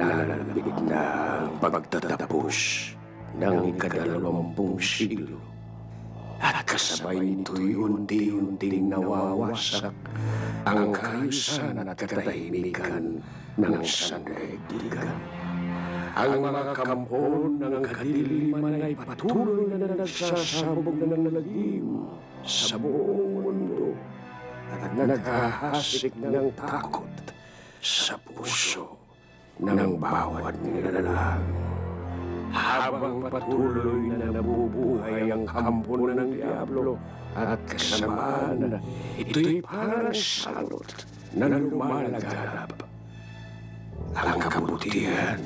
Nalalapit na ang pagtatapos ng ika-20 siglo. At kasabay nito'y unti-unting nawawasak ang kaayusan at katahimikan ng sandaigdigan. Ang mga kampon ng kadiliman ay patuloy na nagsasabog ng lagim sa buong mundo at naghahasik ng takot sa puso ng bawat nilalang. Habang patuloy na nabubuhay ang kampo ng Diablo at kasamaan, ito'y parang salot na lumalaganap. Ang kabutihan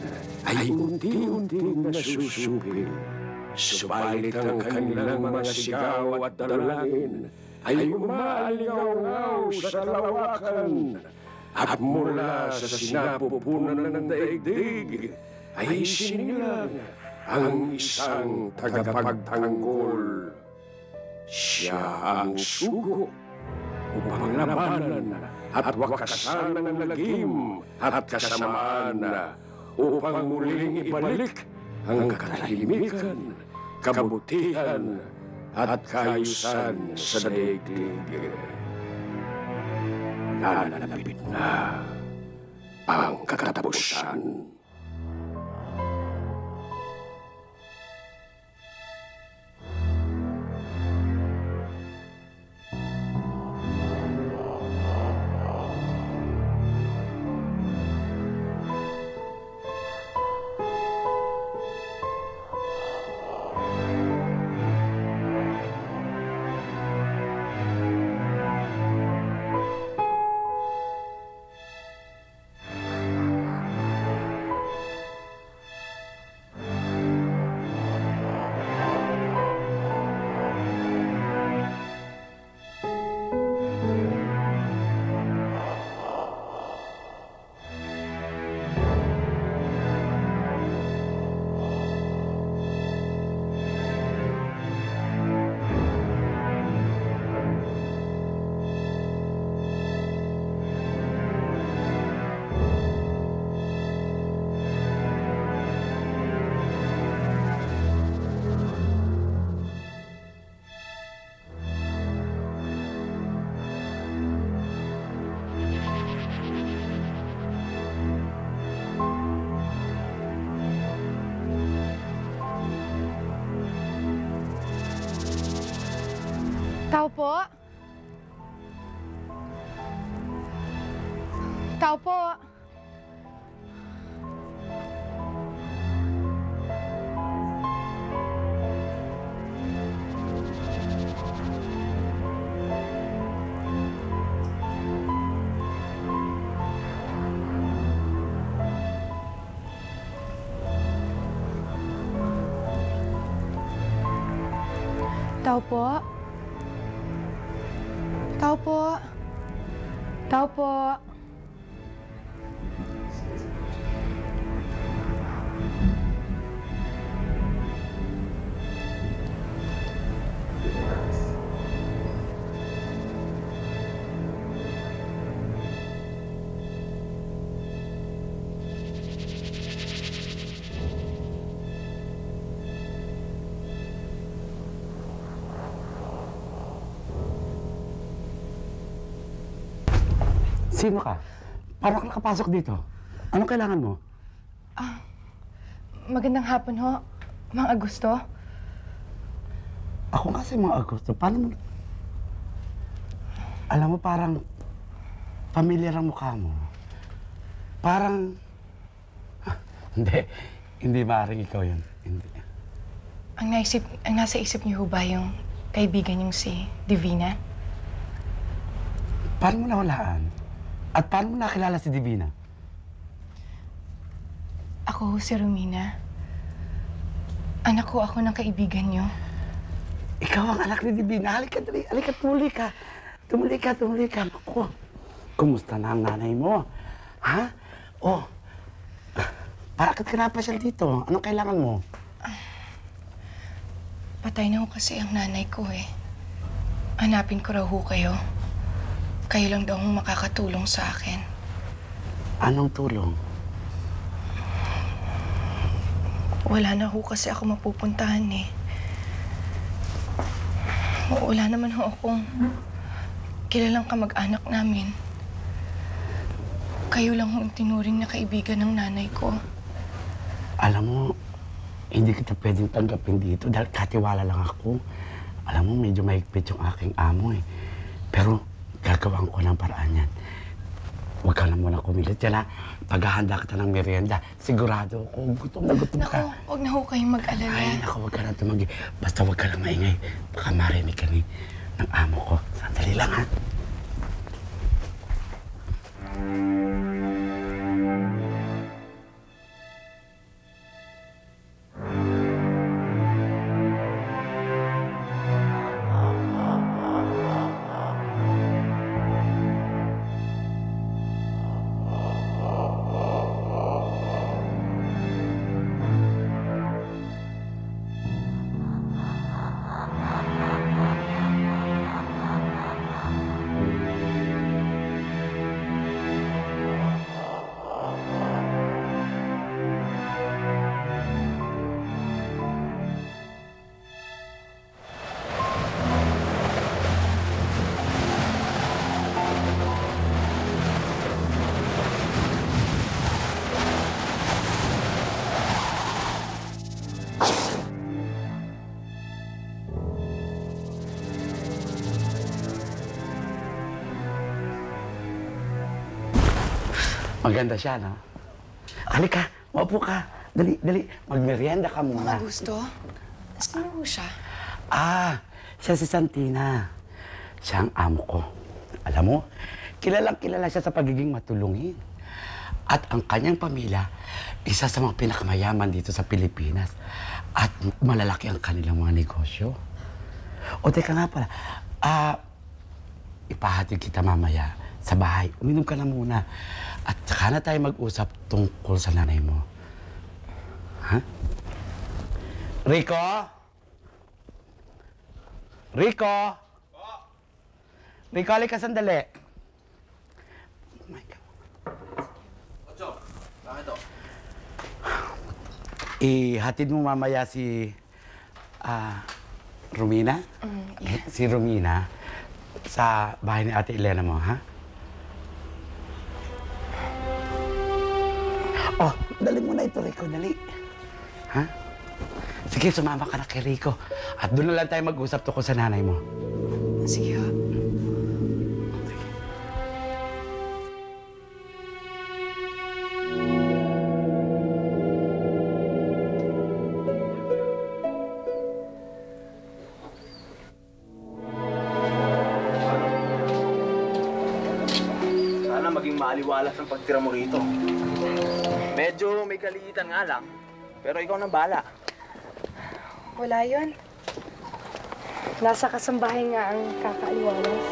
ay unti-unting nasusupil, subalit ang kanilang mga sigaw at dalangin ay umaalingaw sa lawakan. At mula sa sinapupunan ng daigdig ay sinilang ang isang tagapagtanggol. Siya ang sugo upang labanan at wakasan ng lagim at kasamaan upang muling ibalik ang katahimikan, kabutihan at kaayusan sa daigdig. Nalalapit na ang katapusan. Tao po? Tao po? Tao po? Tao po? Tao po? Sino ka? Paano ka nakapasok dito? Anong kailangan mo? Magandang hapon ho, Mang Augusto. Ako nga si Mang Augusto. Paano mo... Alam mo, parang... familiar ang mukha mo. Parang... Hindi maaaring ikaw yun. Hindi. Ang nasa isip niyo ho ba yung kaibigan niyong si Divina? Paano mo nawalaan? At paano mo nakilala si Divina? Ako si Romina. Anak ko ako ng kaibigan niyo. Ikaw ang anak ni Divina. Halika, dali. Halika, tumuli ka. Tumuli ka, tumuli ka. Ako. Kumusta na ang nanay mo? Ha? Oh. Bakit ka napasyal dito? Anong kailangan mo? Patay na ho kasi ang nanay ko eh. Hanapin ko raw ho kayo. Kayo lang daw ang makakatulong sa akin. Anong tulong? Wala na ho kasi ako mapupuntahan eh. Wala naman ho akong kilalang kamag-anak namin. Kayo lang ho ang tinuring na kaibigan ng nanay ko. Alam mo, hindi kita pwedeng tanggapin dito dahil katiwala lang ako. Alam mo, medyo mahigpit yung aking amo eh. Pero gagawin ko ng paraan yan. Huwag ka na muna kumilit yan ha. Paghahanda kita ng merienda, sigurado ako, gutom na gutom ka. Naku, huwag na ho kayong mag-alala. Ay, naku, huwag ka na tumagi. Basta huwag ka lang maingay. Baka marinig ka ni ng amo ko. Sandali lang ha. Maganda siya, no? Halika, maupo ka. Dali, dali. Magmerienda ka muna. Augusto, sino ho siya? Ah, siya si Santina. Siya ang amo ko. Alam mo, kilalang kilala siya sa pagiging matulungin. At ang kanyang pamilya, isa sa mga pinakamayaman dito sa Pilipinas. At malalaki ang kanilang mga negosyo. O, teka nga pala. Ipahatid kita mamaya sa bahay. Uminom ka na muna. At saka na tayo mag-usap tungkol sa nanay mo. Ha? Rico? Rico? Rico, halika sandali. Oh my God. Ocho, bakit to? Ihatid mo mamaya si... Romina? Yeah. Si Romina sa bahay ni Ate Elena mo, ha? Oh, dali mo na ito, Rico. Dali. Ha? Sige, sumama ka na kay Rico. At doon na lang tayo mag-usap tungkol sa nanay mo. Sige ho. Sana maging maaliwalas ang pagtira mo rito. Medyo may kaliitan nga lang, pero ikaw nang bahala. Wala yun. Nasa kasambahay nga ang kakaaliwalas.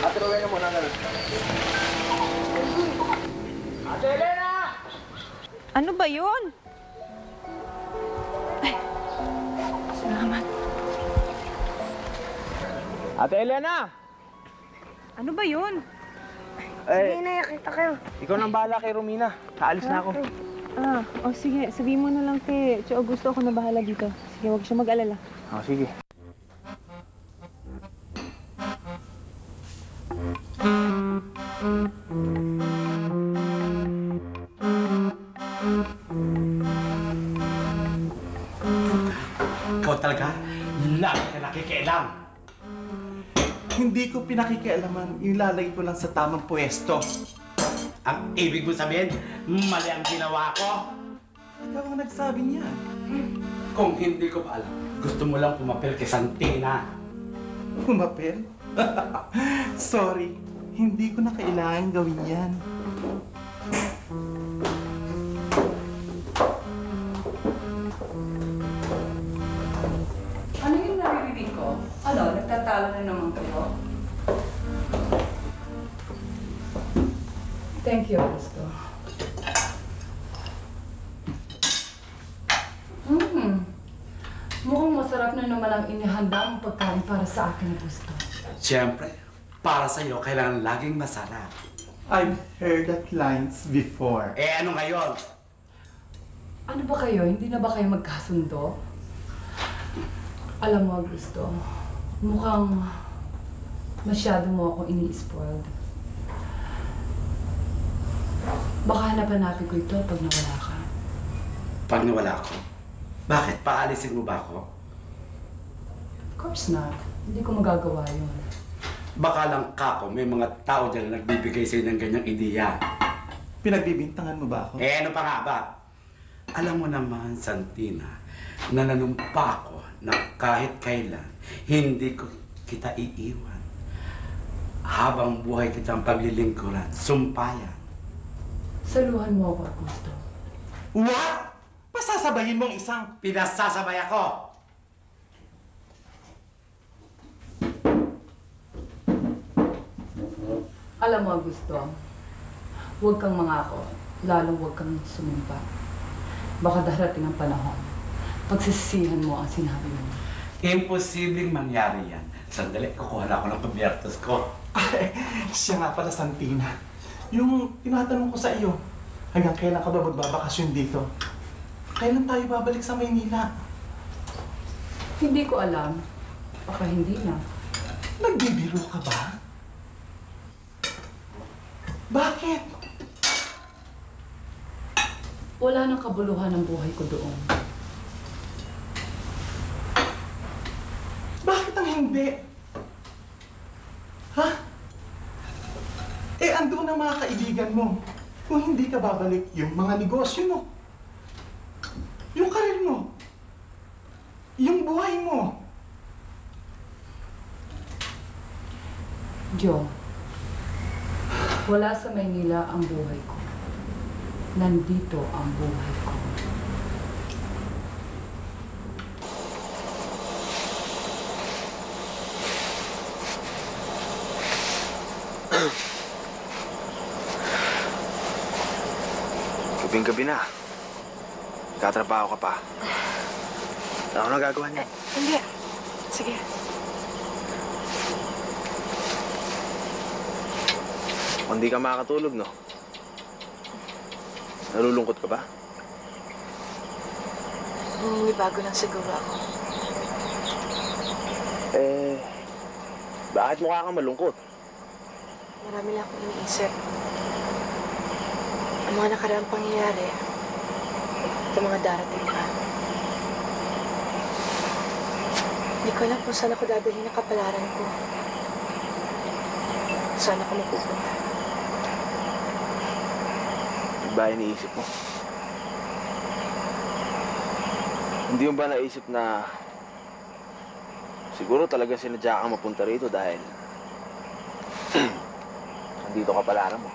Ate Rowena mo na ganun. Ate Elena! Ano ba yun? Salamat. Ate Elena! Ano ba yun? Sige na, kita kayo. Ikaw nang bahala kay Romina. Kaalis na ako. Sige. Sabihin mo na lang kay Tio Augusto, ako na bahala dito. Sige, huwag siya mag-alala. Sige. Ikaw talaga, lagi ka nakikialam. Hindi ko pinakikialaman, ilalagay ko lang sa tamang pwesto. Ang ibig mo sabihin, mali ang ginawa ko. Ikaw ang nagsabi niyan. Kung hindi ko pa alam, gusto mo lang pumapel kay Santina. Pumapel? Sorry, hindi ko na kailangan gawin yan. Ano yung naririnig ko? Ano, nagtatalo na naman kayo? Thank you, Augusto. Mukhang masarap na naman ang inihanda mong pagkain para sa akin, Augusto. Siyempre, para sa'yo, kailangan laging masarap. I've heard that lines before. Eh, ano ngayon? Ano ba kayo? Hindi na ba kayo magkasundo? Alam mo, Augusto, mukhang masyado mo ako ini-spoiled. Baka hanapan ko ito pag nawala ka. Pag nawala ko? Bakit? Paalisin mo ba ako? Of course not. Hindi ko magagawa yun. Baka lang kako, may mga tao dyan na nagbibigay sa'yo ng ganyang ideya. Pinagbibintangan mo ba ako? Eh, ano pa nga ba? Alam mo naman, Santina, nananumpa ako na kahit kailan, hindi ko kita iiwan. Habang buhay kitang paglilingkuran, sumpayan. Saluhan mo ako, Augusto. What? Pasasabayin mong isang... Pinasasabay ako! Alam mo, Augusto, huwag kang mangako, lalong huwag kang sumimpa. Baka darating ang panahon, pagsisisihan mo ang sinabi mo. Imposibleng mangyari yan. Sandali, kukuha na ako ng pabiyertos ko. Ay, siya nga pala, Santina. Yung tinatanong ko sa iyo, hanggang kailan ka ba magbabakasyon dito? Kailan tayo babalik sa Maynila? Hindi ko alam. Baka hindi na. Nagbibiro ka ba? Bakit? Wala nang kabuluhan ng buhay ko doon. Bakit ang hindi? Ha? Eh, andun ang mga kaibigan mo. Kung hindi ka babalik, yung mga negosyo mo, yung karir mo, yung buhay mo. Jo, wala sa Maynila ang buhay ko. Nandito ang buhay ko. Gabing-gabi na. Katrabaho ka pa. Ano nagagawa niya? Hindi. Sige. Kung di ka makakatulog, no? Nalulungkot ka ba? May bago lang siguro ako. Eh, bakit mukha kang malungkot? Marami lang akong iniisip. Ang mga nakaraang pangyayari at ang mga darating pa. Hindi ko alam kung saan ako dadalhin ang kapalaran ko. Saan ako mapupunta. Ba iniisip mo? Hindi mo ba naisip na siguro talaga sinadya kang mapunta rito dahil nandito ka palaran mo?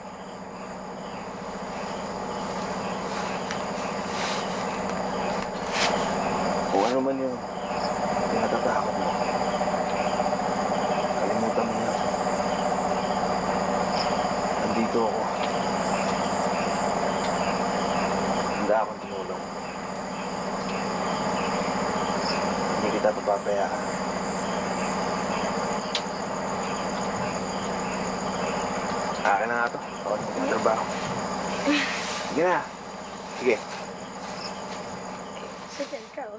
Kung ano man yung tinatatakot mo, kalimutan mo na. Nandito ako. Handa akong tumulong. Hindi kita papabayaan. Akin na nga to. Ako na magtatrabaho. Sige na. Sige. Sige, ikaw.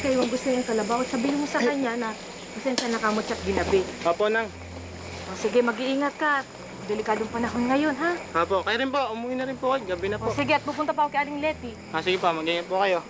sa'yo ang gusto niyang kalabaw at sabihin mo sa kanya na pasensya na kamot siya't ginabi. Apo, Nang. O sige, mag-iingat ka. Delikadong panahon ngayon, ha? Apo, kayo rin po. Umuwi na rin po kayo. Gabi na po. O sige, at pupunta pa ako kay Aling Letty. Sige pa, mag-ingat po kayo.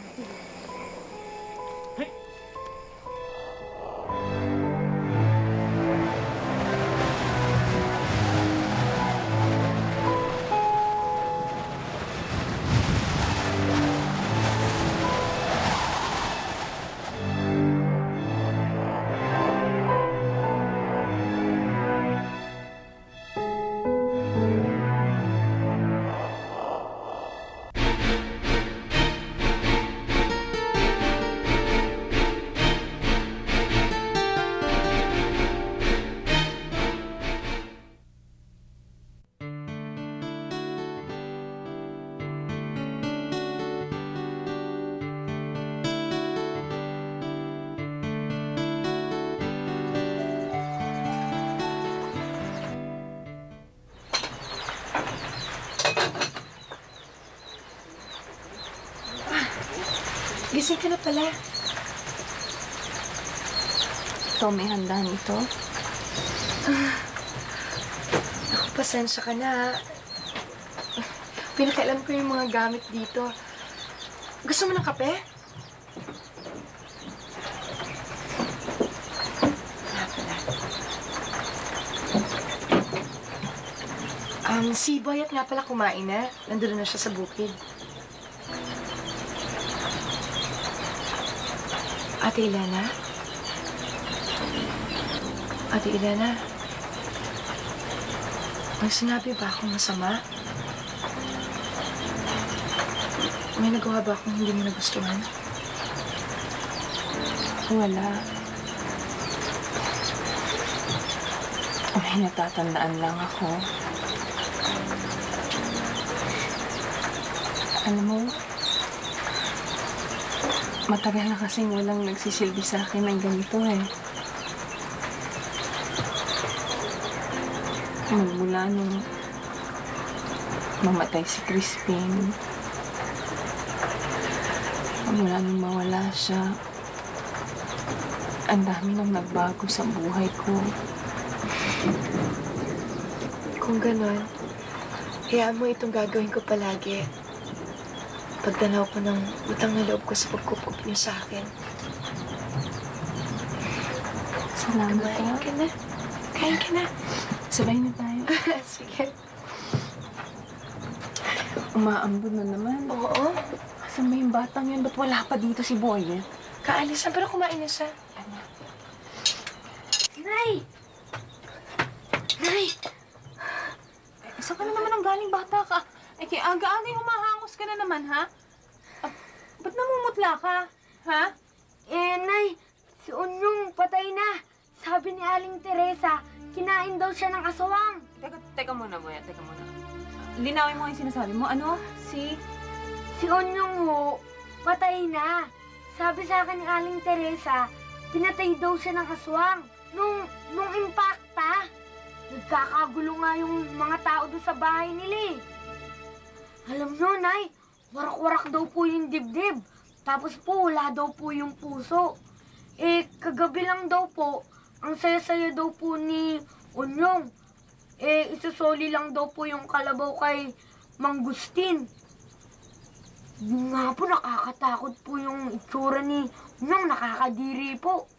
Gising ka na pala. Ikaw may handa nito? Ako, pasensya ka na. Pinakailan ko yung mga gamit dito. Gusto mo ng kape? Wala pala. Si Boyet nga pala kumain na. Nandun na siya sa bukid. Ate Elena? Ate Elena? May sinabi ba akong masama? May nagawa ba akong hindi mo nagustuhan? Wala. May natatandaan lang ako. Alam mo, matagal na kasing walang nagsisilbi sa akin ng ganito eh. Magmula nung mamatay si Crispin. Magmula nung mawala siya. Ang dami nang nagbago sa buhay ko. Kung ganon, hayaan mo itong gagawin ko palagi. Pagtanaw ko ng utang na loob ko sa pagkukup niyo sa akin. Salamat Kumain ka. ka na. Kain ka na. Sabay na tayo. Sige. Umaambon na naman. Oo. Asan ba yung batang yan? Ba't wala pa dito si Boyet? Kaalisan, pero kumain na siya. Nay! Nay! Saan ka na naman ang galing bata ka? Ay, kaya aga-aga humahangos ka na naman, ha? Ba't namumutla ka? Ha? Nay, si Unyong patay na. Sabi ni Aling Teresa, kinain daw siya ng aswang. Teka muna, Boyet. Teka muna. Linawin mo yung sinasabi mo. Ano? Si Unyong ho, patay na. Sabi sa akin ni Aling Teresa, pinatay daw siya ng aswang. Nung impacta, nagkakagulo nga yung mga tao doon sa bahay nila eh. Alam nyo, Nay, warak-warak daw po yung dibdib. Tapos po, wala daw po yung puso. Kagabi lang daw po, ang saya-saya daw po ni Unyong. Isusoli lang daw po yung kalabaw kay Mang Gustin. Yung nga po, nakakatakot po yung itsura ni Unyong, nakakadiri po.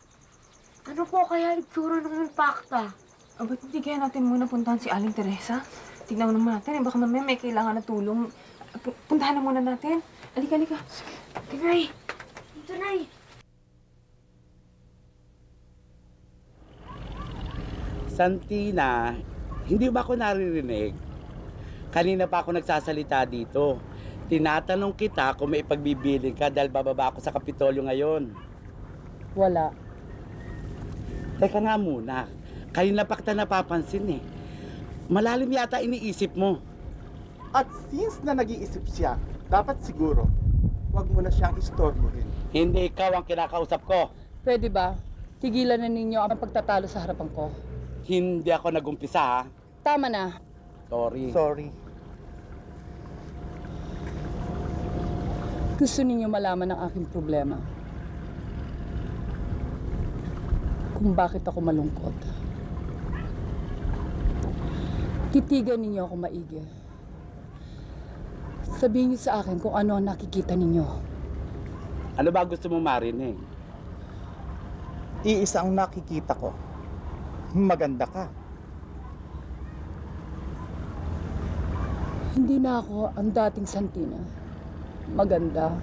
Ano po kaya itsura ng impacta? ba't hindi kaya natin muna puntahan si Aling Teresa? Tignan naman natin. Baka mamaya may kailangan na tulong. Puntahan na muna natin. Alika. Nay! Dito, Nay! Santina, hindi ba ako naririnig? Kanina pa ako nagsasalita dito. Tinatanong kita kung may ipagbibiling ka dahil bababa ako sa Kapitolyo ngayon. Wala. Teka nga muna, kanina pa kita napapansin eh. Malalim yata iniisip mo. At since na nag-iisip siya, dapat siguro, huwag mo na siyang istorbohin. Hindi ikaw ang kinakausap ko. Pwede ba? Tigilan na ninyo ang pagtatalo sa harapan ko. Hindi ako nagumpisa ha. Tama na. Sorry. Sorry. Gusto ninyo malaman ang aking problema. kung bakit ako malungkot. Titigan ninyo ako maigi. Sabihin niyo sa akin kung ano ang nakikita ninyo. Ano ba gusto mo marinig? Iisa ang nakikita ko. Maganda ka. Hindi na ako ang dating Santina. Maganda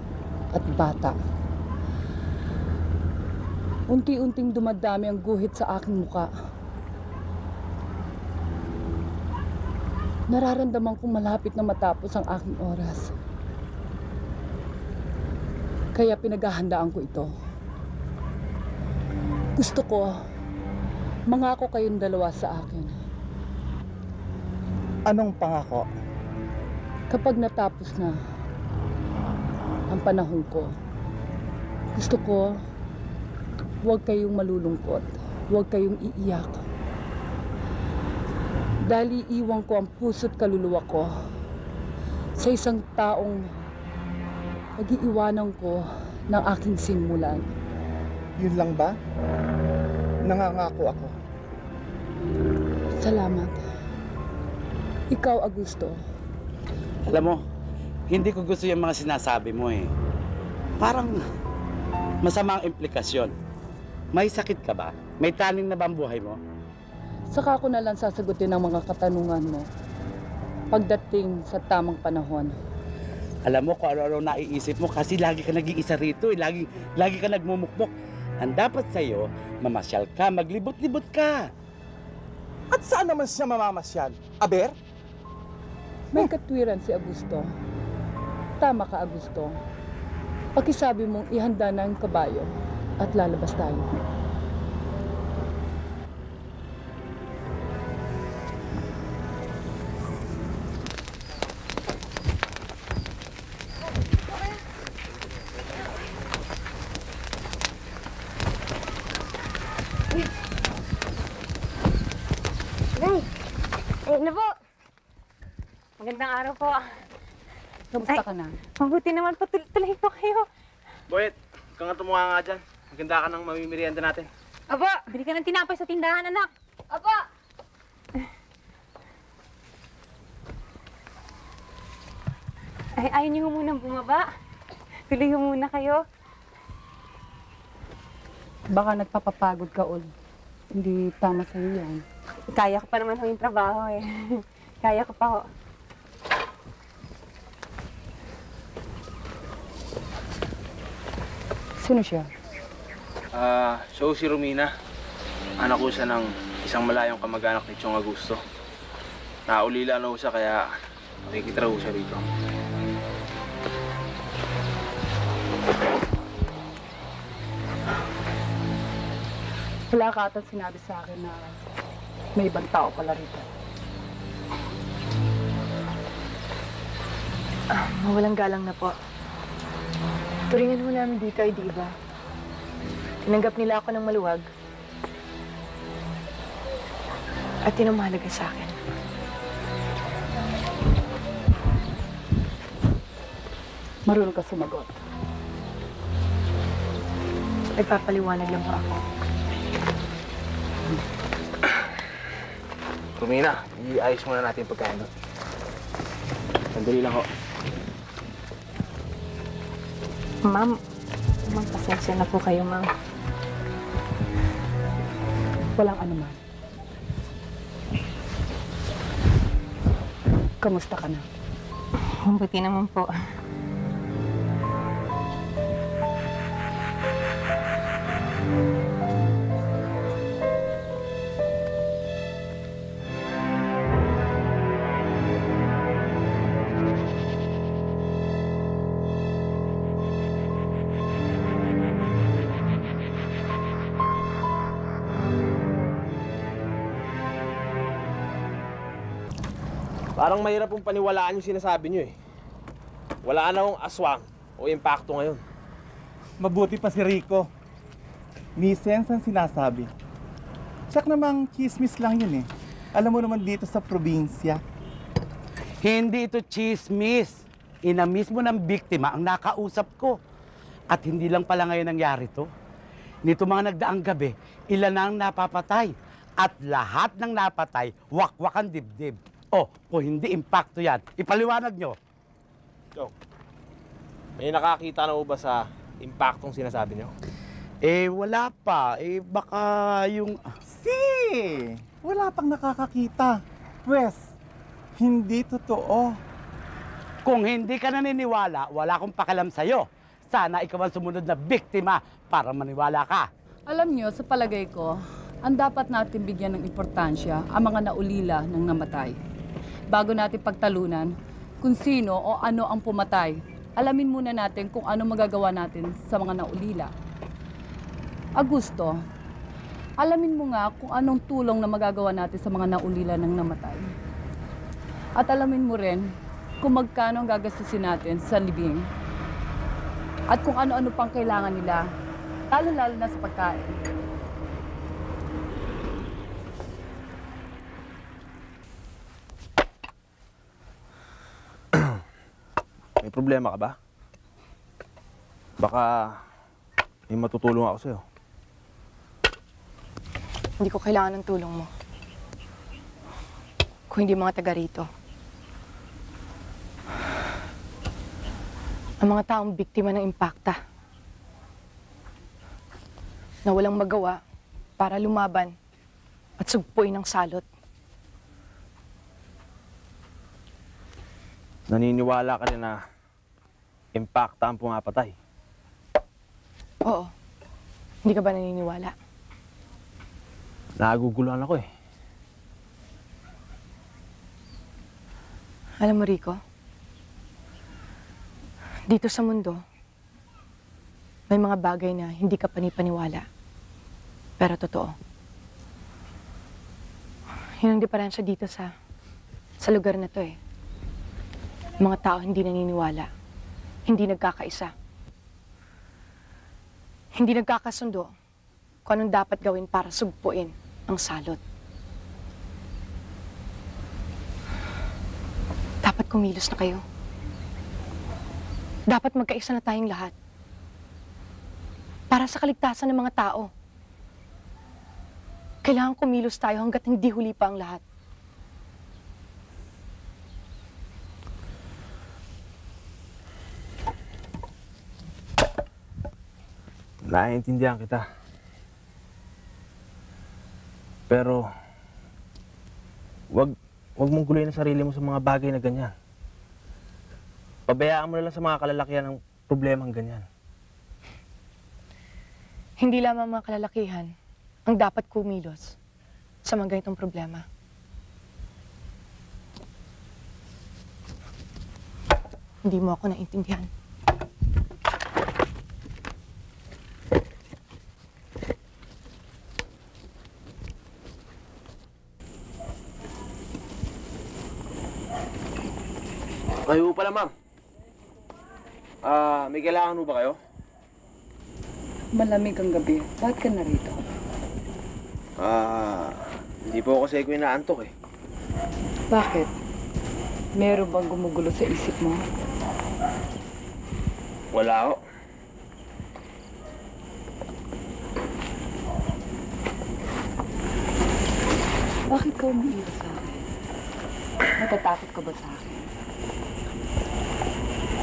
at bata. Unti-unting dumadami ang guhit sa aking muka. Nararamdaman kong malapit na matapos ang aking oras. Kaya pinaghahandaan ko ito. Gusto ko, mangako kayong dalawa sa akin. Anong pangako? Kapag natapos na ang panahon ko, gusto ko, huwag kayong malulungkot, huwag kayong iiyak. Dahil iiwan ko ang puso't kaluluwa ko sa isang taong pag-iiwanan ko ng aking simulan. Yun lang ba? Nangangako ako. Salamat. Ikaw, Augusto. Alam mo, hindi ko gusto yung mga sinasabi mo eh. Parang masama ang implikasyon. May sakit ka ba? May taning na ba ang buhay mo? Saka ko na lang sasagutin ang mga katanungan mo pagdating sa tamang panahon. Alam mo kung ano-ano naiisip mo kasi lagi ka nag-iisa rito eh. Lagi ka nagmumukmok. Ang dapat sa'yo, mamasyal ka, maglibot-libot ka. At saan naman siya mamamasyal? Aber? May katwiran si Augusto. Tama ka, Augusto. Pakisabi mong ihanda na ang kabayo at lalabas tayo. Ayun na po. Magandang araw po. Kamusta ka na? Mabuti naman po. Tuloy po kayo. Boyet, kung nga tumuha nga dyan. Maganda ka ng mamimirienda natin. Aba, bili ka ng tinapay sa tindahan, anak. Apa! Ay, ayaw niyo munang bumaba. Tuloy muna kayo. Baka nagpapapagod ka, Ol. Hindi tama sa'yo yan. Kaya ko pa naman ho yung trabaho eh. Kaya ko pa ho. Sino siya? So si Romina. Anak ko siya ng isang malayong kamag-anak ni Chong Augusto. Naulila na ho siya kaya nakikitira ho siya rito. Wala ka ata sinabi sa akin na may ibang tao pala rito. Mawalang galang na po. Turingan ho namin dito ay di ba? Tinanggap nila ako ng maluwag. At tinamahalaga sa akin. Marunong ka sumagot. Nagpapaliwanag lang ho ako. Romina, iayos muna natin yung pagkain doon. Sandali lang ho. Ma'am, pasensya na po kayo, ma'am. Walang anuman. Kamusta ka na? Mabuti naman po. Parang mahirap pong paniwalaan yung sinasabi niyo eh. Wala na akong aswang o impacto ngayon. Mabuti pa si Rico. May sense ang sinasabi. Tsak namang chismis lang yun eh. Alam mo naman dito sa probinsya. Hindi ito chismis. Ina mismo ng biktima ang nakausap ko. At hindi lang pala ngayon nangyari to. nito mga nagdaang gabi, ilan ang napapatay. At lahat ng napatay, wakwakan dibdib. O, kung hindi impacto yan, ipaliwanag nyo. Chong, may nakakita na ba sa impactong sinasabi nyo? Wala pa. Baka yung... Wala pang nakakakita. Pwes, hindi totoo. Kung hindi ka naniniwala, wala akong pakialam sa'yo. Sana ikaw ang sumunod na biktima para maniwala ka. Alam nyo, sa palagay ko, ang dapat natin bigyan ng importansya ang mga naulila ng namatay. Bago natin pagtalunan kung sino o ano ang pumatay, alamin muna natin kung ano magagawa natin sa mga naulila. Augusto, alamin mo nga kung anong tulong na magagawa natin sa mga naulila ng namatay. At alamin mo rin kung magkano ang gagastusin natin sa libing. At kung ano-ano pang kailangan nila, lalo-lalo na sa pagkain. May problema ka ba? Baka may matutulong ako sa'yo. Hindi ko kailangan ng tulong mo. Kung hindi mga taga rito. Ang mga taong biktima ng impakta. Na walang magawa para lumaban at sugpuin ang salot. Naniniwala ka rin na impakta ang pumapatay? Oo. Hindi ka ba naniniwala? Naguguluhan ako eh. Alam mo, Rico, dito sa mundo, may mga bagay na hindi ka panipaniwala. Pero totoo. Yun ang diferensya dito sa lugar na to eh. Mga tao hindi naniniwala. Hindi nagkakaisa. Hindi nagkakasundo kung anong dapat gawin para sugpuin ang salot. Dapat kumilos na kayo. Dapat magkaisa na tayong lahat. Para sa kaligtasan ng mga tao. Kailangan kumilos tayo hanggat hindi huli pa ang lahat. Naiintindihan kita. Pero, wag mong guluhin ang sarili mo sa mga bagay na ganyan. Pabayaan mo na lang sa mga kalalakihan ng problemang ganyan. Hindi lamang mga kalalakihan ang dapat kumilos sa mga ganitong problema. Hindi mo ako naintindihan. Kayo pala, ma'am. May kailangan ba kayo? Malamig ang gabi. Bakit ka narito? Hindi po ako kasi ko inaantok eh. Bakit? Meron bang gumugulo sa isip mo? Wala ako. Bakit ka umiiwas sa akin? Natatakot ka ba sa akin?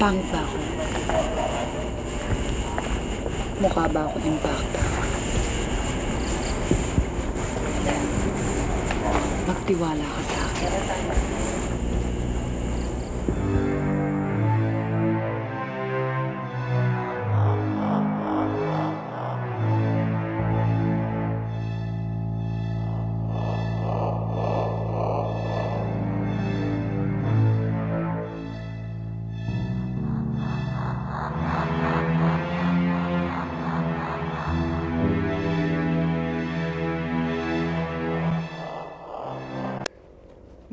Pangit ba ako? Mukha ba ako impacta? Magtiwala ka sa akin.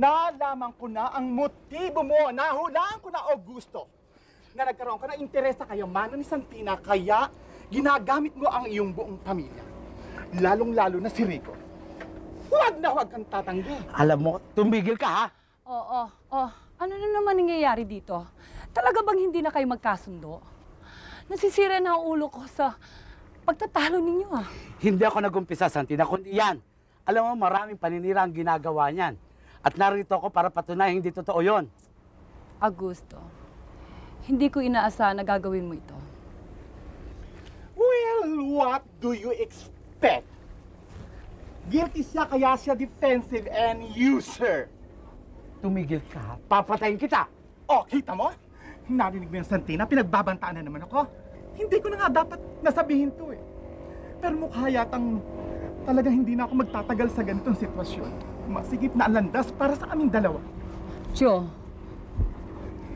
Nalaman ko na ang motibo mo. Nahulaan ko na, Augusto, na nagkaroon ka na interes sa kayamanan ni Santina, kaya ginagamit mo ang iyong buong pamilya. Lalong-lalo na si Rico. Huwag na huwag kang tatanggi. Alam mo, tumigil ka ha? Oo. Ano na naman nangyayari dito? Talaga bang hindi na kayo magkasundo? Nasisira na ang ulo ko sa pagtatalo ninyo ah. Hindi ako nag-umpisa, Santina, kundi yan. Alam mo, maraming paninira ang ginagawa niyan. At narito ako para patunayan hindi totoo yon. Augusto, hindi ko inaasahan na gagawin mo ito. Well, what do you expect? Guilty siya kaya siya defensive and user. Tumigil ka, papatayin kita. Oh, kita mo? Narinig mo yung Santina, pinagbabantaan na naman ako. Hindi ko na nga dapat nasabihin to eh. Pero mukha yatang talagang hindi na ako magtatagal sa ganitong sitwasyon. Masigit na ang landas para sa aming dalawa. Joe.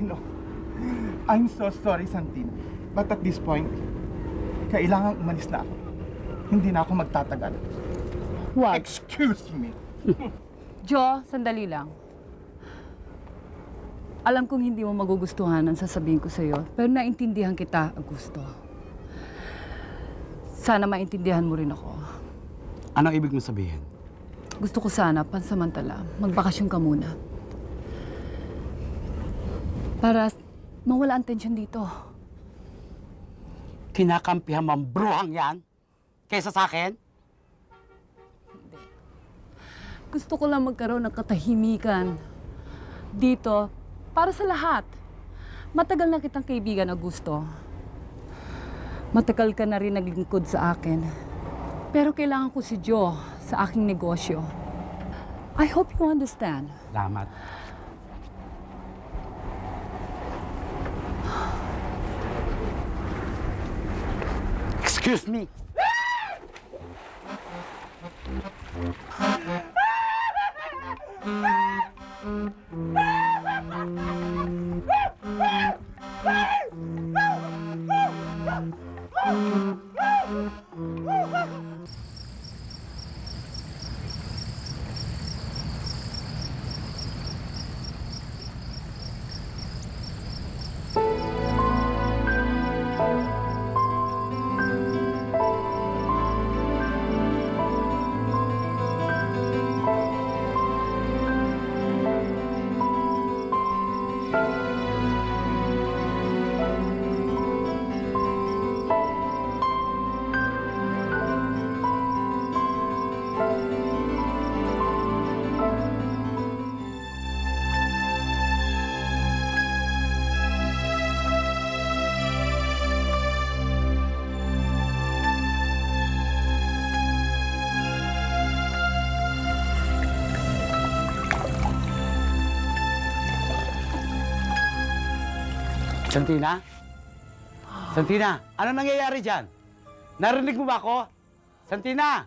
No. I'm so sorry, Santina. But at this point, kailangan umalis na ako. Hindi na ako magtatagal. Wag. Excuse me. Joe, sandali lang. Alam kong hindi mo magugustuhan ang sasabihin ko sa'yo, pero naintindihan kita, Augusto. Sana maintindihan mo rin ako. Anong ibig mo sabihin? Gusto ko sana, pansamantala, magbakasyon ka muna. Para mawala ang tensyon dito. Kinakampihan mo ang bruhang yan? Kaysa sa akin? Hindi. Gusto ko lang magkaroon ng katahimikan dito para sa lahat. Matagal na kitang kaibigan, Augusto. Matagal ka na rin naglingkod sa akin. Pero kailangan ko si Joe sa aking negosyo. I hope you understand. Salamat. Excuse me. Santina? Santina, ano nangyayari dyan? Narinig mo ba ako? Santina!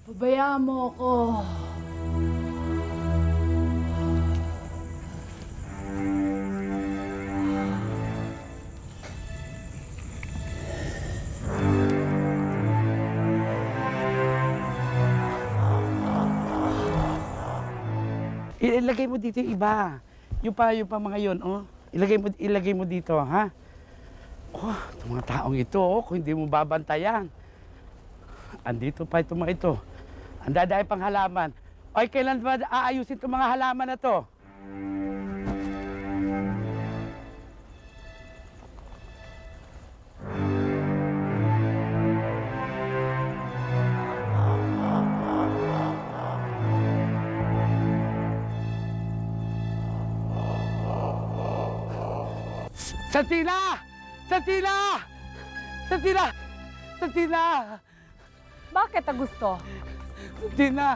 Pabayaan mo ako. Ilagay mo dito yung iba. Yung pa mga yun, oh. Ilagay mo dito, ha? Oh, itong mga taong ito, oh, kung hindi mo babantayan. Andito pa itong mga ito. Ang daday pang halaman. Ay, kailan ba aayusin itong mga halaman na to? Santina! Santina! Santina! Santina! Bakit, Augusto? Santina!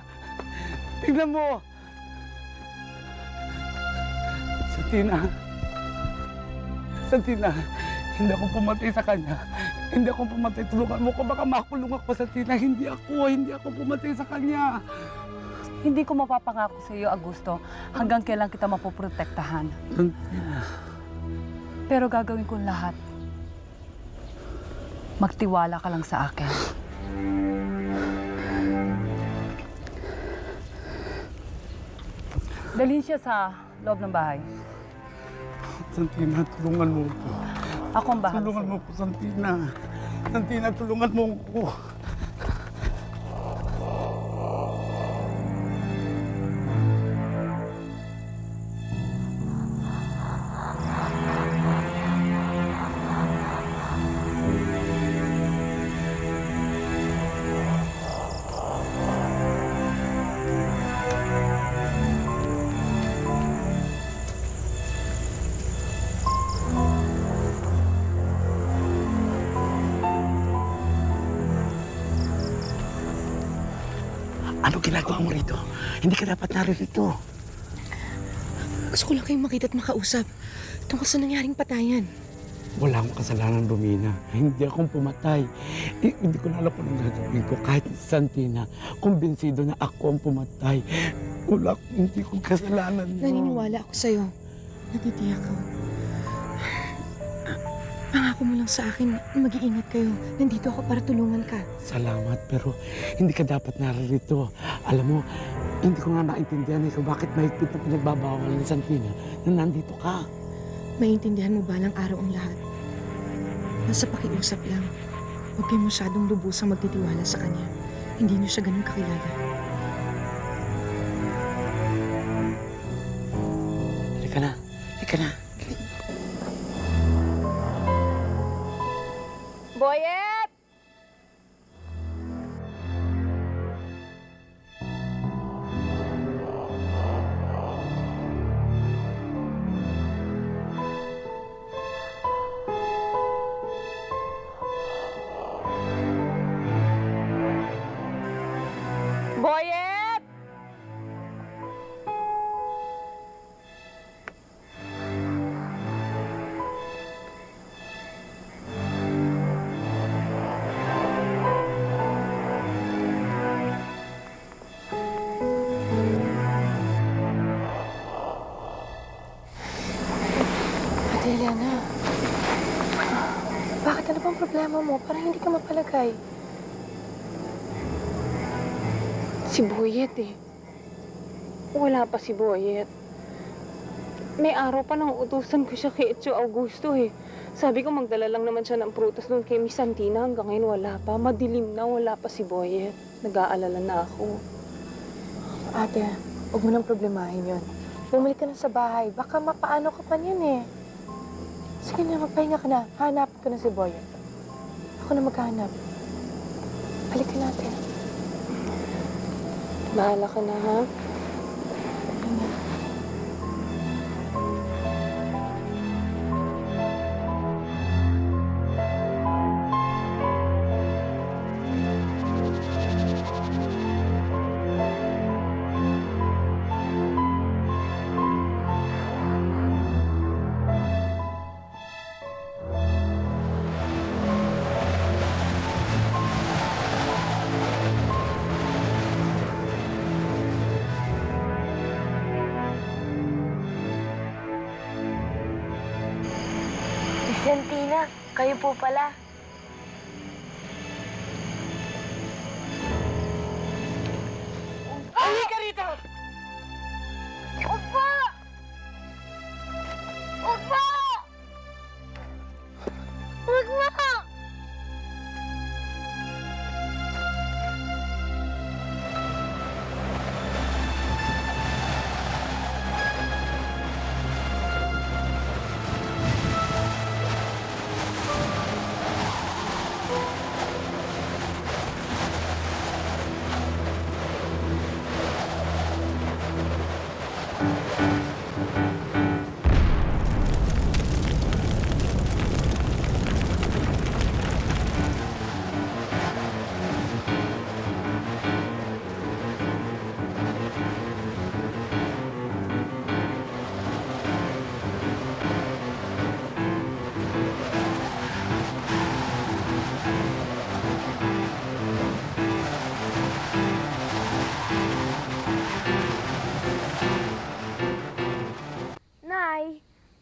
Tingnan mo! Santina! Santina! Hindi ako pumatay sa kanya. Hindi ako pumatay. Tulungan mo ko. Baka makulong ako, Santina. Hindi ako pumatay sa kanya. Hindi ko mapapangako sa iyo, Augusto, hanggang kailan kita mapoprotektahan. Santina. Pero gagawin ko lahat. Magtiwala ka lang sa akin. Dalhin siya sa loob ng bahay. Santina, tulungan mo ko. Ako ang bahala Tulungan mo ko, Santina. Santina, tulungan mo ko. Ano ginagawa mo rito? Hindi ka dapat naririto. Gusto ko lang kayong makita at makausap tungkol sa nangyaring patayan. Wala akong kasalanan, Romina. Hindi akong pumatay. Hindi ko na alam kung anong gagawin ko. Kahit si Santina, kumbinsido na ako ang pumatay. Hindi ko kasalanan yun. Naniniwala ako sa'yo. Natitiyak ako. Pangako mo lang sa akin na mag-iingat kayo. Nandito ako para tulungan ka. Salamat, pero hindi ka dapat naririto. Alam mo, hindi ko nga maintindihan kung bakit mahigpit na pinagbabawal ni Santina na nandito ka. Maintindihan mo balang araw ang lahat. Nasa pakiusap lang. Huwag kayo masyadong lubusang magtitiwala sa kanya. Hindi niyo siya ganun kakilala. Halika na. Halika na. Boyet! Boyet! Ate Eliana, bakit ano bang problema mo? Parang hindi ka mapalagay. Si Boyet eh. Wala pa si Boyet. May araw pa nang utusan ko siya kay Etio Augusto eh. Sabi ko magdala lang naman siya ng prutas doon kay Miss Santina. Hanggang ngayon wala pa. Madilim na, wala pa si Boyet. Nag-aalala na ako. Ate, huwag mo nang problemahin yun. Bumalik ka na sa bahay. Baka mapaano ka pa niyan eh. Sige na, magpahinga ka na. Hanapin ko na si Boyet. Ako na maghahanap. Balikan natin. Bahala ka na, ha? Santina, kayo po pala. Halika rito! Huwag po! Huwag po! Huwag po!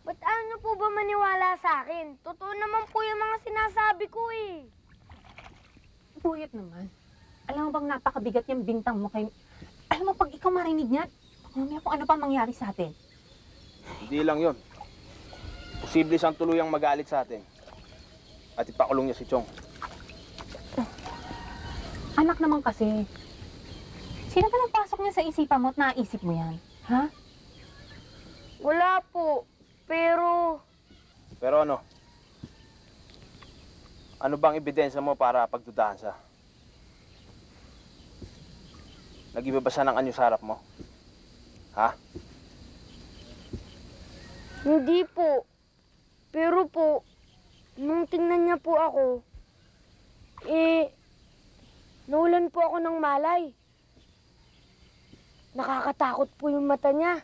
Ba't ayaw niyo po ba maniwala sa akin? Totoo naman po yung mga sinasabi ko eh. Boyet naman. Alam mo bang napakabigat yung bintang mo kay... Alam mo, pag ikaw marinig niya, mamaya kung ano pa mangyari sa atin. Hindi lang yun. Posible siyang tuluyang magalit sa atin. At ipakulong niya si Chong. Anak naman kasi. Sino ba nagpasok niya sa isipan mo at naisip mo yan? Ha? Wala po. Pero ano? Ano bang ebidensya mo para pagdudahan siya? Nag-iba ba siya ng anyo sa harap mo? Ha? hindi po. Pero po, nung tingnan niya po ako, nawalan po ako ng malay. nakakatakot po yung mata niya.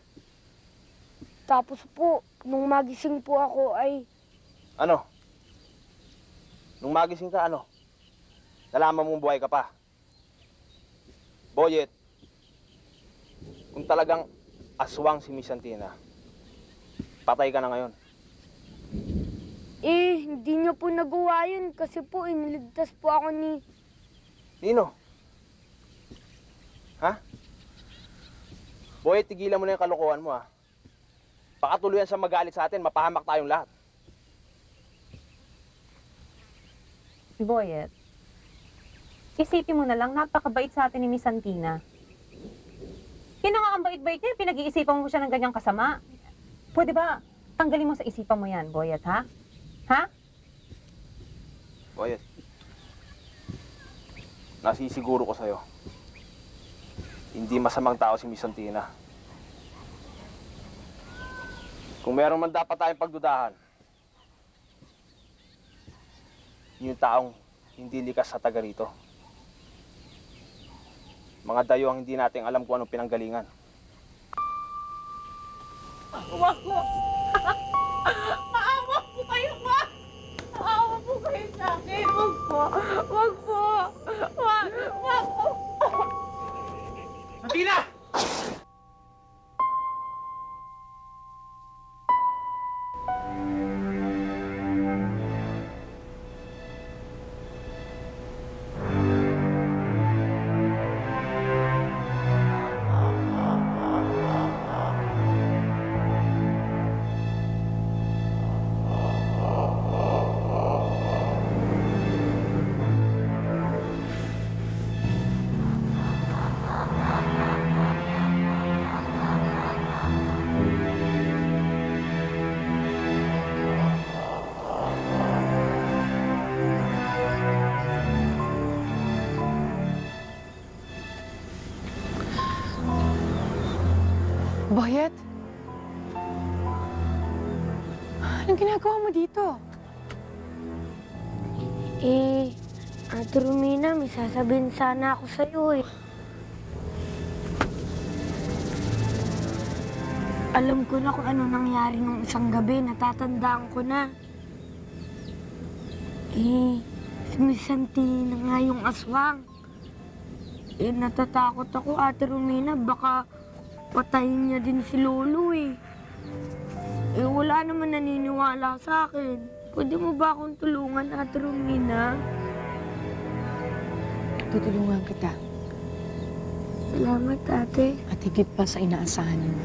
Tapos po, nung magising po ako ay... Ano? Nung magising ka, ano? Nalaman mong buhay ka pa. Boyet, kung talagang aswang si Miss Santina, patay ka na ngayon. Eh, hindi niya po nagawa yun kasi po iniligtas po ako ni... Nino? Ha? Boyet, tigilan mo na yung kalokohan mo, ha? Baka tuluyan siya magalit sa atin, mapahamak tayong lahat. Boyet, isipin mo na lang, napakabait sa atin ni Miss Santina. Kaya nga ang bait-bait niya, pinag-iisipan mo siya ng ganyang kasama. Pwede ba tanggalin mo sa isipan mo yan, Boyet, ha? Ha? Boyet, nasisiguro ko sa'yo, hindi masamang tao si Miss Santina. Kung meron man dapat tayong pagdudahan, yung taong hindi likas sa taga rito. Mga dayo ang hindi natin alam kung anong pinanggalingan. Wag po! Maawa po kayo ba? Maawa po kayo sa akin. Wag po! Wag po! Wag po! Santina! Boyet? Anong ginagawa mo dito? Eh, Ate Romina, may sasabihin sana ako sa'yo eh. Alam ko na kung ano nangyari nung isang gabi, natatandaan ko na. Eh, si Miss Santina nga yung aswang. Eh, natatakot ako, Ate Romina, baka patayin niya din si Lolo eh. Eh, wala naman naniniwala sa akin. Pwede mo ba akong tulungan, Ate Romina? Tutulungan kita. Salamat, Ate. At higit pa sa inaasahan mo.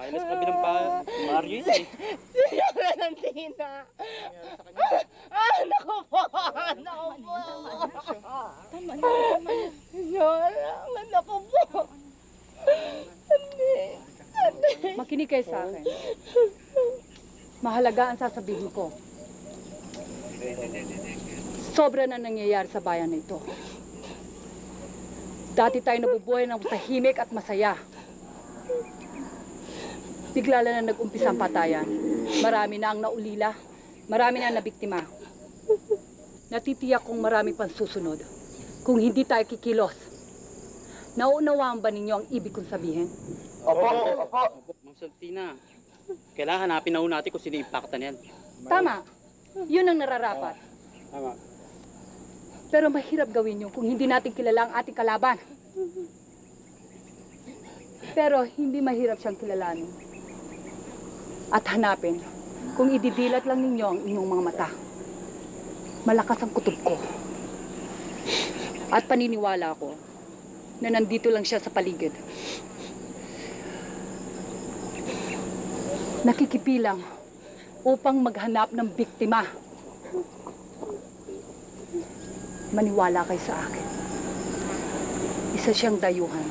Ayos ka bilang Mario yun eh. Santina! Naku po! Naku po! Tama na. Naku po! Makinig kayo sa akin. Mahalaga ang sasabihin ko. Sobra na nangyayari sa bayan na ito. Dati tayo nabubuhay ng tahimik at masaya. Bigla lang na nag-umpisa ang patayan. Marami na ang naulila. Marami na ang nabiktima. Natitiyak kong marami pang susunod. Kung hindi tayo kikilos. Nauunawaan ba ninyo ang ibig kong sabihin? Opo, opo. Ma'am Santina, Kailangan hanapin na ho natin kung sino yung impacta niyan. Tama. Yun ang nararapat. Tama. Pero mahirap gawin yun kung hindi natin kilala ang ating kalaban. Pero hindi mahirap siyang kilalanin. At hanapin kung ididilat lang ninyo ang inyong mga mata. Malakas ang kutob ko. At paniniwala ko na nandito lang siya sa paligid. Nakikipilang upang maghanap ng biktima. Maniwala kayo sa akin. Isa siyang dayuhan.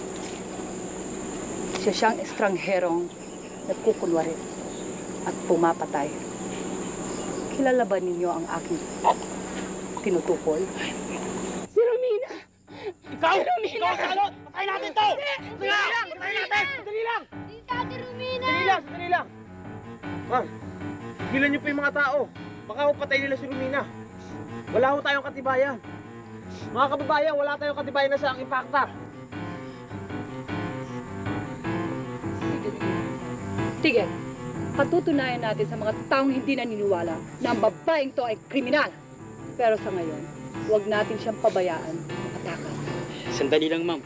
Siya siyang estrangherong nagkukunwari at pumapatay. Kilala ba ninyo ang aking tinutukoy? Si Romina! Ikaw! Si Romina! Ikaw, Salot! Patayin natin to! Sige lang! Patayin natin! Sandali lang! Si Ate Romina! Sandali lang! Ma'am, tigilan niyo po yung mga tao. Baka ho patay nila si Romina. Wala ho tayong katibayan. Mga kababayan, wala tayong katibayan na sa ang impacta. Tigil, patutunayan natin sa mga taong hindi naniniwala na ang babaeng to ay kriminal. Pero sa ngayon, huwag natin siyang pabayaan at atakas. Sandali lang, ma'am.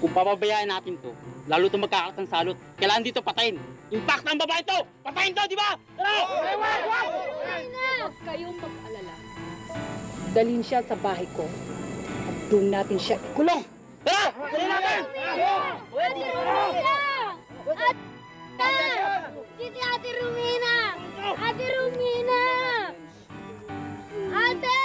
Kung papabayaan natin to, lalo ito magkakatang salot. Kailangan dito patayin. Impacta ang babae to! Patayin to, di ba? Tara! Huwag kayong mag-alala. Dalhin siya sa bahay ko at doon natin siya ikulong. Tara! Dali natin! Dito Ate Romina! Ate Romina! Ate!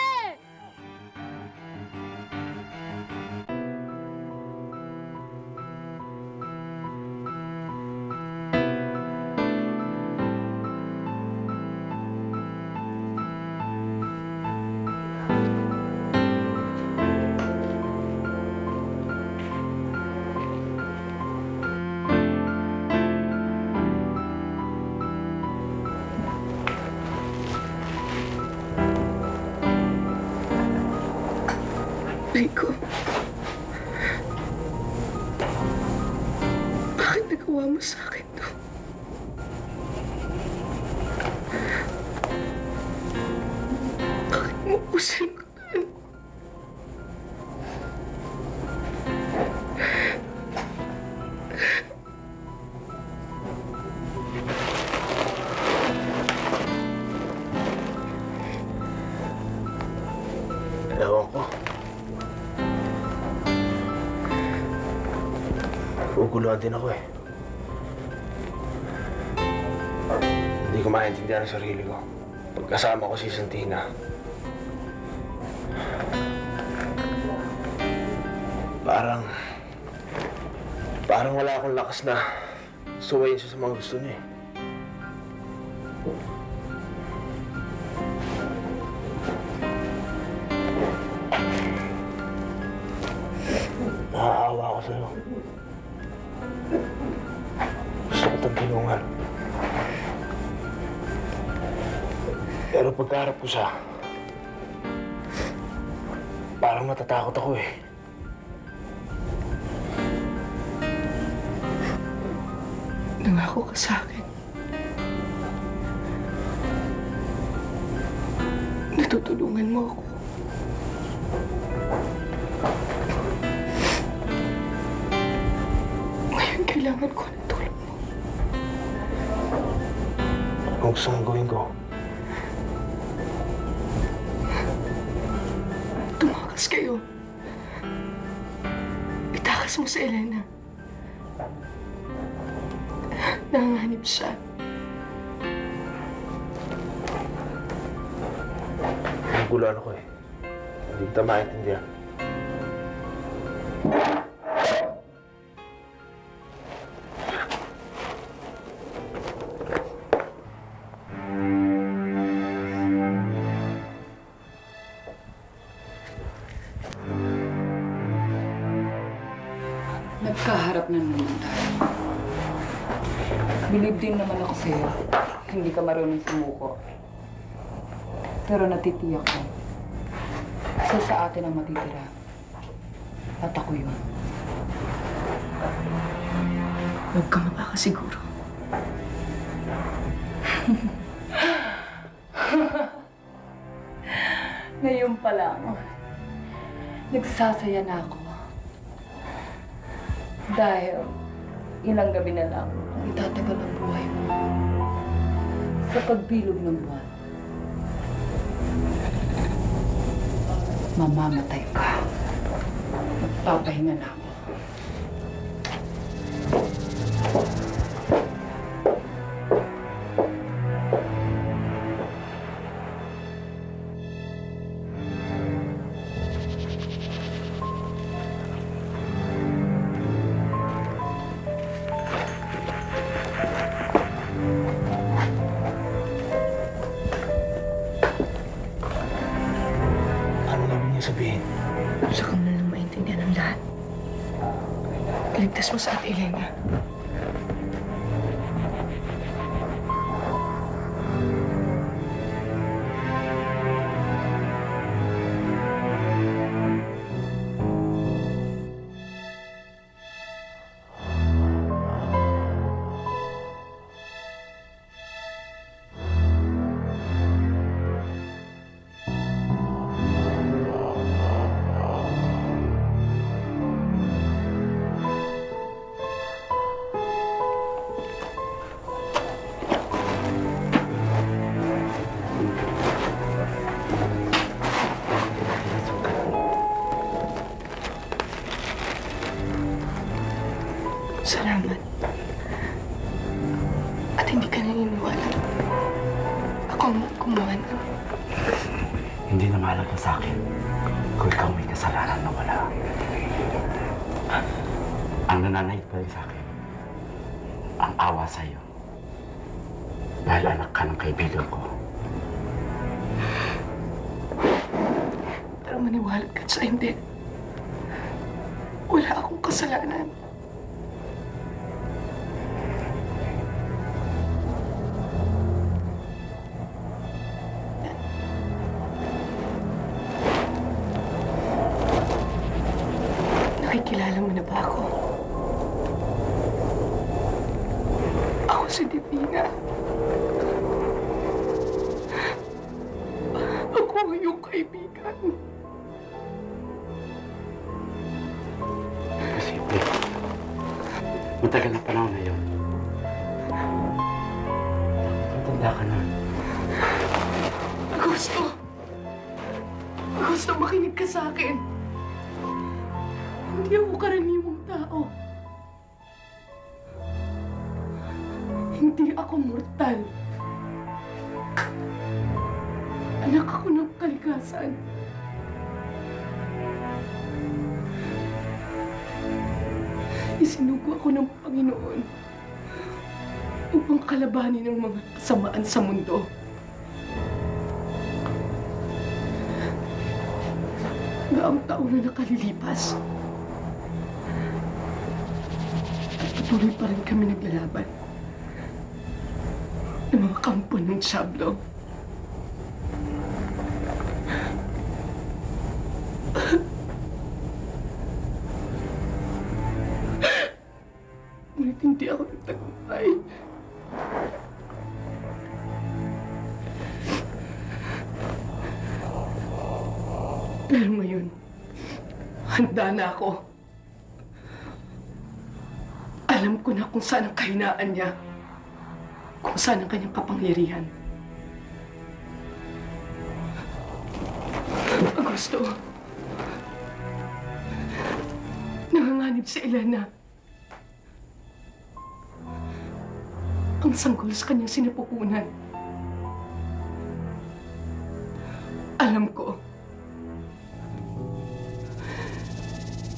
Rico, bakit nagawa mo sa akin to? Bakit mo ko sinundan? Ewan ko. Guguluhan din ako eh. Hindi ko maintindihan ang sarili ko. Pagkasama ko si Santina. Parang wala akong lakas na suwayin siya sa mga gusto niya eh. Naaawa ako sa'yo. Gusto ko itong tulungan. Pero pagkaharap ko siya, parang natatakot ako eh. Nangako ka sa akin. Natutulungan mo ako. Ngayon kailangan ko ng tulong mo. Kung gusto mong gawin ko, tumakas kayo. Itakas mo sa Elena. Nanganganib siya. naguguluhan ako eh. Hindi kita maintindihan. Nagkaharap na naman tayo. Bilib din naman ako sa'yo. Hindi ka marunong sumuko. Pero natitiyak ko, isa sa atin ang matitira. At ako yun. Huwag ka makakasiguro. Ngayon pa lang, nagsasaya na ako. Dahil ilang gabi na lang ang itatagal ang buhay mo sa pagbilog ng buwan. Mamamatay ka. Magpapahinga na ako. Sabihin. Gusto ko na lang maintindihan ang lahat. Iligtas mo sa Ate Elena. Salamat. At hindi ka naniniwala. Ako ang gumawa na. Hindi na mahalaga sa akin kung ikaw may kasalanan na wala. Ang nananahit pa rin sa akin, ang awa sa'yo. Dahil anak ka ng kaibigan ko. Pero maniwala ka sa hindi. Wala akong kasalanan. Nakikilala mo na ba ako? Ako si Divina. Ako ang iyong kaibigan. Posible. Matagal na panahon na yun. Matanda ka na. Augusto! Augusto, makinig ka sa akin. Hindi ako karaniwang tao. Hindi ako mortal. Anak ako ng kalikasan. Isinugo ako ng Panginoon upang kalabanin ang mga kasamaan sa mundo. Gaang taon na nakalilipas. Patuloy pa rin kami naglalaban ng mga kampo ng Diablo. Ngunit hindi ako nagtagumpay. Pero ngayon, handa na ako. Alam ko na kung saan ang kahinaan niya. Kung saan ang kanyang kapangyarihan. Augusto, nanganganib si Elena. Ang sanggol sa kanyang sinapupunan. Alam ko,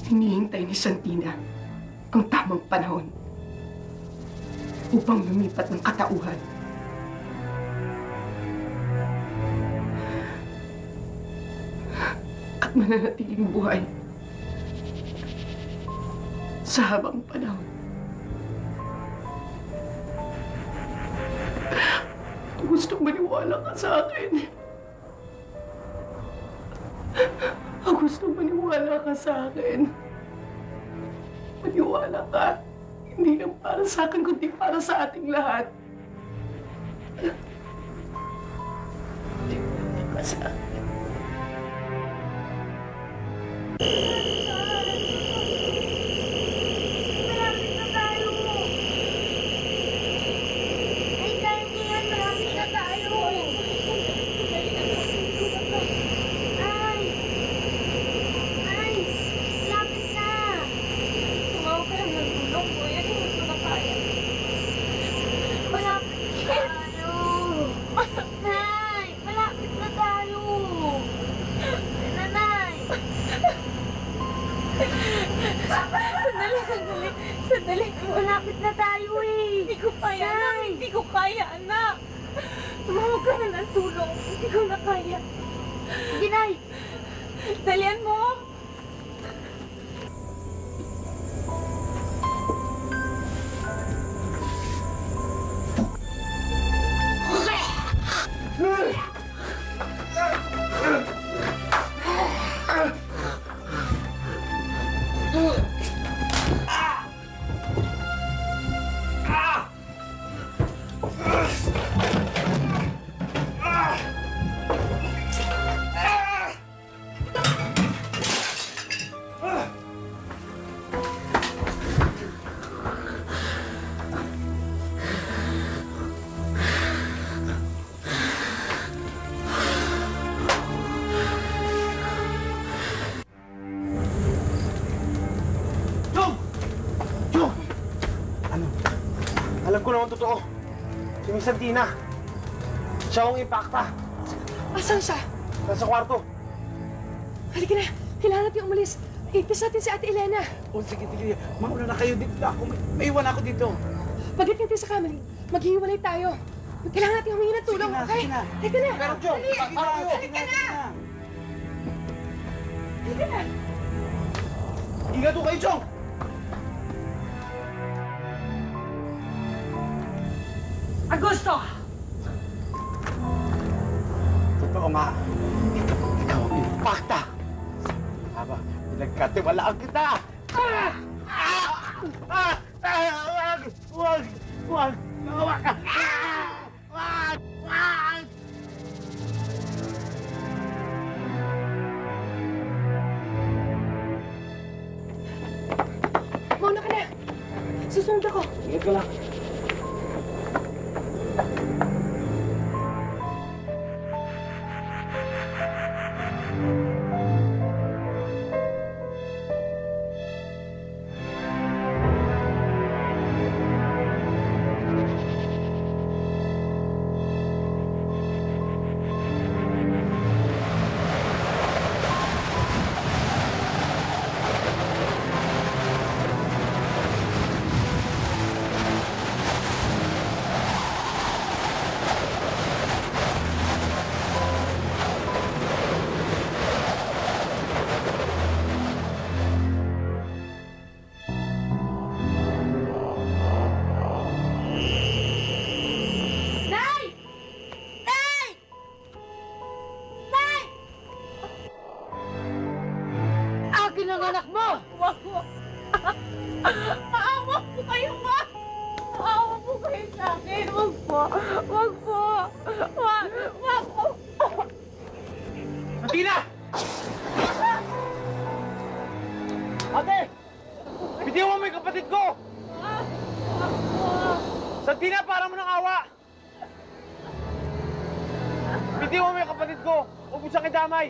hinihintay ni Santina ang tamang panahon upang lumipat ng katauhan. At mananatiling buhay sa habang panahon. Gusto maniwala ka sa akin. Gusto maniwala ka sa akin. Maniwala ka. Hindi lang para sa akin, kundi para sa ating lahat. Hindi ba sa akin? Malapit na tayo! Ay, kaya mo yan! Malapit na tayo! Ay! Ay! Malapit na! Tumawag ka lang ng tulong, kuya. Hindi mo na kaya. Malapit na tayo! Nay! Malapit na tayo! Nanay! Sandali. Malapit na tayo eh! Hindi ko kaya, anak. Nay! Hindi ko kaya, anak. Tumawag ka na ng tulong. Hindi ko na kaya. Sige, Nay! Dalian mo. Alam ko naman totoo. Si Miss Santina. Siya ang impacta. Asan siya? Nasa kwarto. Halika na. Kailangan natin umalis. Igtas natin si Ate Elena. O sige. Mauna na kayo dito. May iwan ako dito. Pagdating natin sa kamaling, maghihiwalay tayo. Kailangan natin humingi ng tulong, Sige na, okay? sige na. Halika na. Pero Chong, Dali. sige na. Halika na. Halika na. Ingat ko kayo, Chong! Augusto! Totoo nga. Ikaw ang impacta. Haba, pinagkatiwalaan kita. Wag! Nawa ka! Wag! Mauna ka na. Susunod ako. Ingat ka lang. Anak mo! Wag po. Maawa po kayo, ma! Maawa po kayo sa akin. Wag po. Wag po. Wag po. Santina! Ate! Bitiwan mo yung kapatid ko! Santina, para mo ng awa! Bitiwan mo yung kapatid ko! Huwag mo siyang idamay!